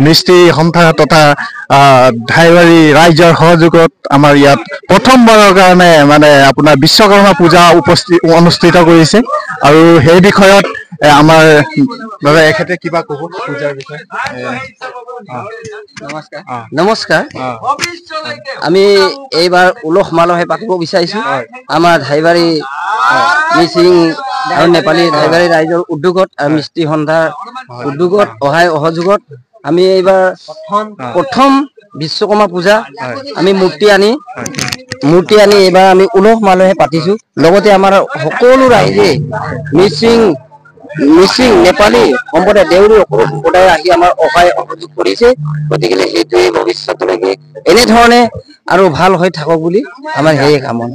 মিস্ত্ৰী সন্থা তথা ধাইবাৰী ৰাইজৰ সহযোগত আমাৰ ইয়াত প্ৰথমবাৰৰ কাৰণে মানে আপোনাৰ বিশ্বকৰ্মা পূজা অনুষ্ঠিত কৰিছে আৰু সেই বিষয়ত আমাৰ দাদা এখেতে কিবা ক'ব পূজাৰ বিষয়ে নমস্কাৰ আমি এইবাৰ উলহ মালহে পাতিব বিচাৰিছো আমাৰ ধাইবাৰী মিচিং আৰু নেপালী ধাইবাৰী ৰাইজৰ উদ্যোগত আৰু মিস্ত্ৰী সন্থাৰ উদ্যোগত সহায় সহযোগত আমি এইবাৰ প্ৰথম বিশ্বকৰ্মা পূজা আমি মূৰ্তি আনি এইবাৰ আমি উলহ মালহে পাতিছো লগতে আমাৰ সকলো ৰাইজে মিচিং নেপালী সম্প্ৰদায় দেউৰী সকলো সম্প্ৰদায় আহি আমাৰ সহায় সহযোগ কৰিছে গতিকে সেইটোৱে ভৱিষ্যতলৈকে এনেধৰণে আৰু ভাল হৈ থাকক বুলি আমাৰ সেয়ে কামনা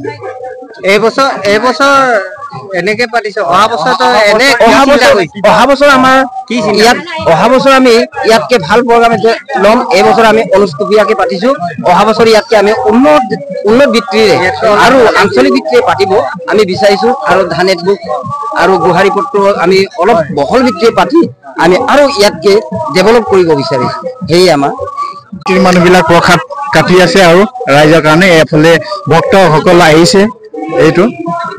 এইবছৰ এনেকে পাতিছো অহা বছৰ আমাৰ অহা বছৰ আমি ইয়াতকে ভাল প্ৰগ্ৰাম ল'ম এইবছৰ আমি অনুষ্ঠুপীয়াকে পাতিছো অহা বছৰ ইয়াতকে আমি উন্নত ভিত্তিৰে আৰু আঞ্চলিক ভিত্তিৰে পাতিব আমি বিচাৰিছো আৰু ধানেট বুক আৰু গোহাৰি পত্ৰ আমি অলপ বহল ভিত্তিৰে পাতি আমি আৰু ইয়াতকে ডেভেলপ কৰিব বিচাৰিছো সেয়ে আমাৰ মানুহবিলাক প্ৰসাদ কাটি আছে আৰু ৰাইজৰ কাৰণে এফালে ভক্তসকল আহিছে এইটো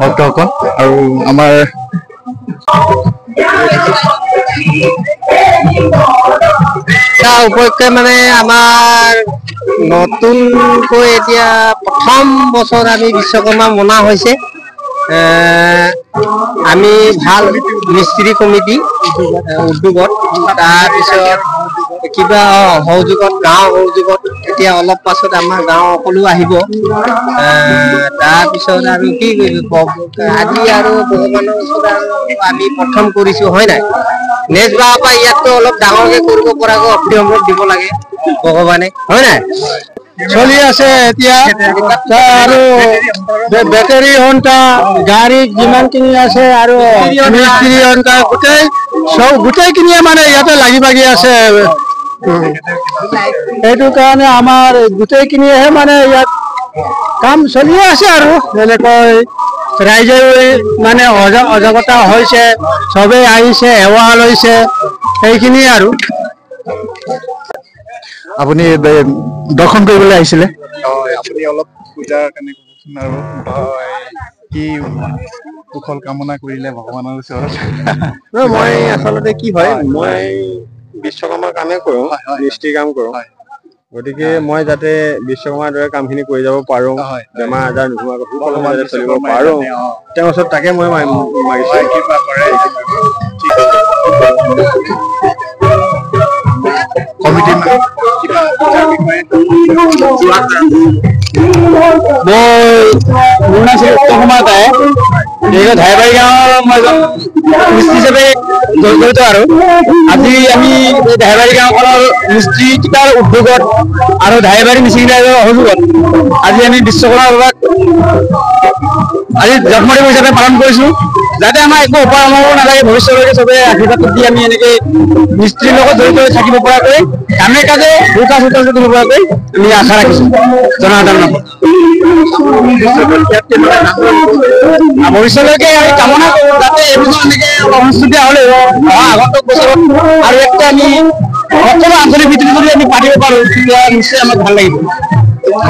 ভক্তসকল আৰু আমাৰ উপলক্ষে মানে আমাৰ নতুনকৈ এতিয়া প্ৰথম বছৰ আমি বিশ্বকৰ্মা মনা হৈছে আমি ভাল মিস্ত্ৰী কমিটি উদ্যোগত তাৰপিছত কিবা সহযোগত গাঁৱৰ সহযোগত এতিয়া অলপ পাছত আমাৰ গাঁও সকলো আহিব তাৰপিছত আৰু কি কৰিব আজি আৰু ভগৱানৰ ওচৰত আমি প্ৰথম কৰিছো হয় নাই নেক্সট বাৰৰ পৰা ইয়াতকৈ অলপ ডাঙৰকে কৰিব পৰাকৈ অপ্ৰিয় সম্ভৱ দিব লাগে ভগৱানে হয় নাই চলি আছে এতিয়া আৰু বেটাৰী সন্থা গাড়ী যিমানখিনি আছে আৰু মিস্ত্ৰী সন্থা গোটেইখিনিয়ে মানে ইয়াতে লাগি ভাগি আছে সেইটো কাৰণে আমাৰ গোটেইখিনিয়েহে মানে ইয়াত কাম চলিয়ে আছে আৰু যেনেকৈ ৰাইজে মানে অজাগতা হৈছে চবেই আহিছে সেৱা লৈছে সেইখিনিয়ে আৰু আপুনি দৰ্শন কৰিবলৈ আহিছিলে আপুনি অলপ পূজাৰ কাৰণে ক'বচোন আৰু কি কুশল কামনা কৰিলে ভগৱানৰ ওচৰত মই আচলতে কি হয় মই বিশ্বকৰ্মাৰ কামেই কৰোঁ মিস্ত্ৰী কাম কৰোঁ গতিকে মই যাতে বিশ্বকৰ্মাৰ দৰে কামখিনি কৰি যাব পাৰোঁ বেমাৰ আজাৰ নোহোৱাকৈ সুকলমে চলিব পাৰোঁ তেওঁৰ ওচৰত তাকে মই মাগিছোঁ কমিটি মোৰ নাম শ্ৰী উত্তম কুমাৰ দায়ে ধাইবাৰী গাঁৱৰ মই মিস্ত্ৰী হিচাপে জড়িত আৰু আজি আমি ধাইবাৰী গাঁওখনৰ মিস্ত্ৰী কিটাৰ উদ্যোগত আৰু ধাইবাৰী মিচিং ৰাইজৰ সহযোগত আজি আমি বিশ্বকৰ্মা পূজাত আজি জন্মদিন হিচাপে পালন কৰিছো যাতে আমাৰ একো উপায় নালাগে ভৱিষ্যতলৈকে চবে আশীৰ্বাদ দি আমি এনেকে মিস্ত্ৰীৰ লগত জড়িত হৈ থাকিব পৰাকৈ কামে কাজে দুটা চোটা দিব পৰাকৈ আমি আশা ৰাখিছো জনসাধাৰণৰ ভৱিষ্যতলৈকে আমি কামনা কৰো যাতে এইবছৰ এনেকে অনুষ্ঠিত হ'লে আগন্তুক বছৰত আৰু একটা আমি সকলো আঞ্চলিক ভিত্তিত যদি আমি পাতিব পাৰো তেতিয়া নিশ্চয় আমাক ভাল লাগিব।